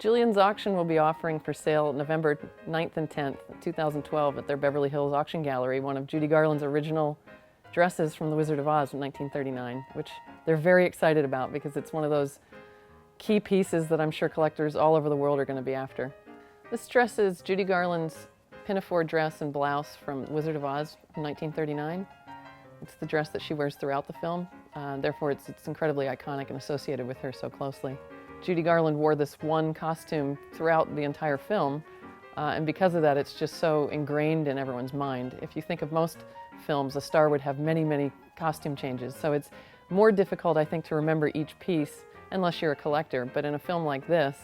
Julien's auction will be offering for sale November 9th and 10th, 2012 at their Beverly Hills auction gallery, one of Judy Garland's original dresses from The Wizard of Oz in 1939, which they're very excited about because it's one of those key pieces that I'm sure collectors all over the world are going to be after. This dress is Judy Garland's pinafore dress and blouse from Wizard of Oz in 1939. It's the dress that she wears throughout the film, therefore it's incredibly iconic and associated with her so closely. Judy Garland wore this one costume throughout the entire film, and because of that it's just so ingrained in everyone's mind. If you think of most films, a star would have many, many costume changes, so it's more difficult, I think, to remember each piece unless you're a collector, but in a film like this,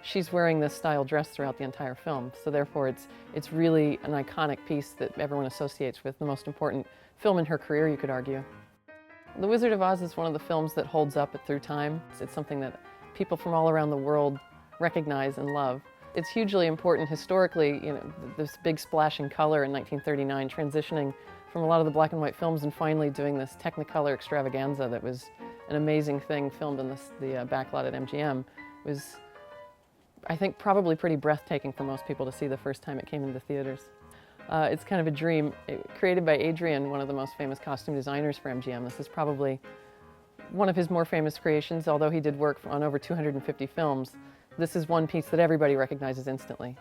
she's wearing this style dress throughout the entire film, so therefore it's really an iconic piece that everyone associates with the most important film in her career, you could argue. The Wizard of Oz is one of the films that holds up through time. It's something that people from all around the world recognize and love. It's hugely important historically, this big splash in color in 1939, transitioning from a lot of the black and white films and finally doing this Technicolor extravaganza that was an amazing thing filmed in the backlot at MGM. It was, I think, probably pretty breathtaking for most people to see the first time it came into theaters. It's kind of a dream. Created by Adrian, one of the most famous costume designers for MGM. This is probably one of his more famous creations, although he did work on over 250 films. This is one piece that everybody recognizes instantly.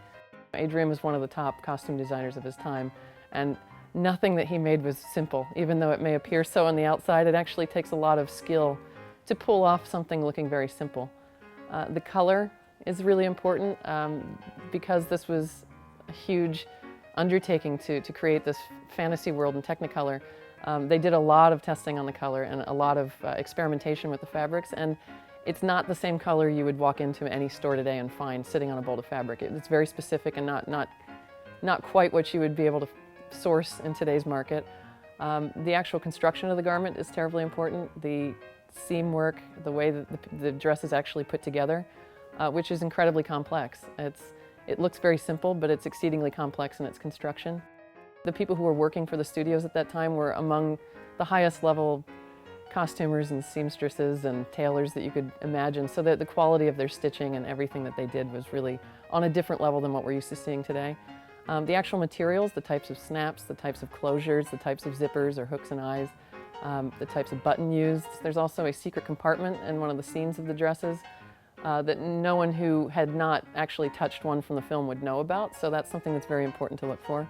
Adrian was one of the top costume designers of his time, and nothing that he made was simple. Even though it may appear so on the outside, it actually takes a lot of skill to pull off something looking very simple. The color is really important because this was a huge undertaking to create this fantasy world in Technicolor. They did a lot of testing on the color and a lot of experimentation with the fabrics, and it's not the same color you would walk into any store today and find sitting on a bolt of fabric. It's very specific and not quite what you would be able to source in today's market. The actual construction of the garment is terribly important. The seam work, the way that the dress is actually put together, which is incredibly complex. It looks very simple, but it's exceedingly complex in its construction. The people who were working for the studios at that time were among the highest level costumers and seamstresses and tailors that you could imagine, so that the quality of their stitching and everything that they did was really on a different level than what we're used to seeing today. The actual materials, the types of snaps, the types of closures, the types of zippers or hooks and eyes, the types of button used. There's also a secret compartment in one of the scenes of the dresses that no one who had not actually touched one from the film would know about, so that's something that's very important to look for.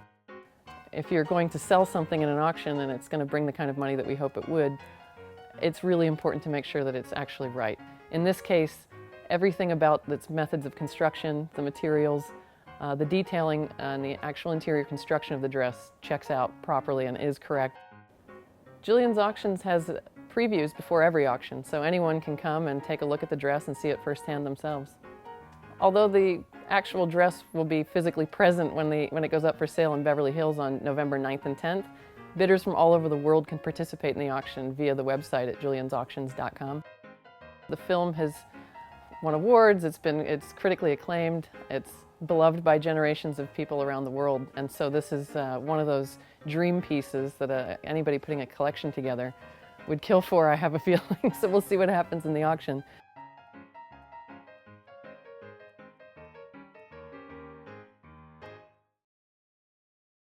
If you're going to sell something in an auction and it's going to bring the kind of money that we hope it would, it's really important to make sure that it's actually right. In this case, everything about its methods of construction, the materials, the detailing, and the actual interior construction of the dress checks out properly and is correct. Julien's Auctions has previews before every auction, so anyone can come and take a look at the dress and see it firsthand themselves. Although the actual dress will be physically present when it goes up for sale in Beverly Hills on November 9th and 10th, bidders from all over the world can participate in the auction via the website at juliensauctions.com. The film has won awards, it's critically acclaimed, it's beloved by generations of people around the world, and so this is one of those dream pieces that anybody putting a collection together would kill for, I have a feeling, so we'll see what happens in the auction.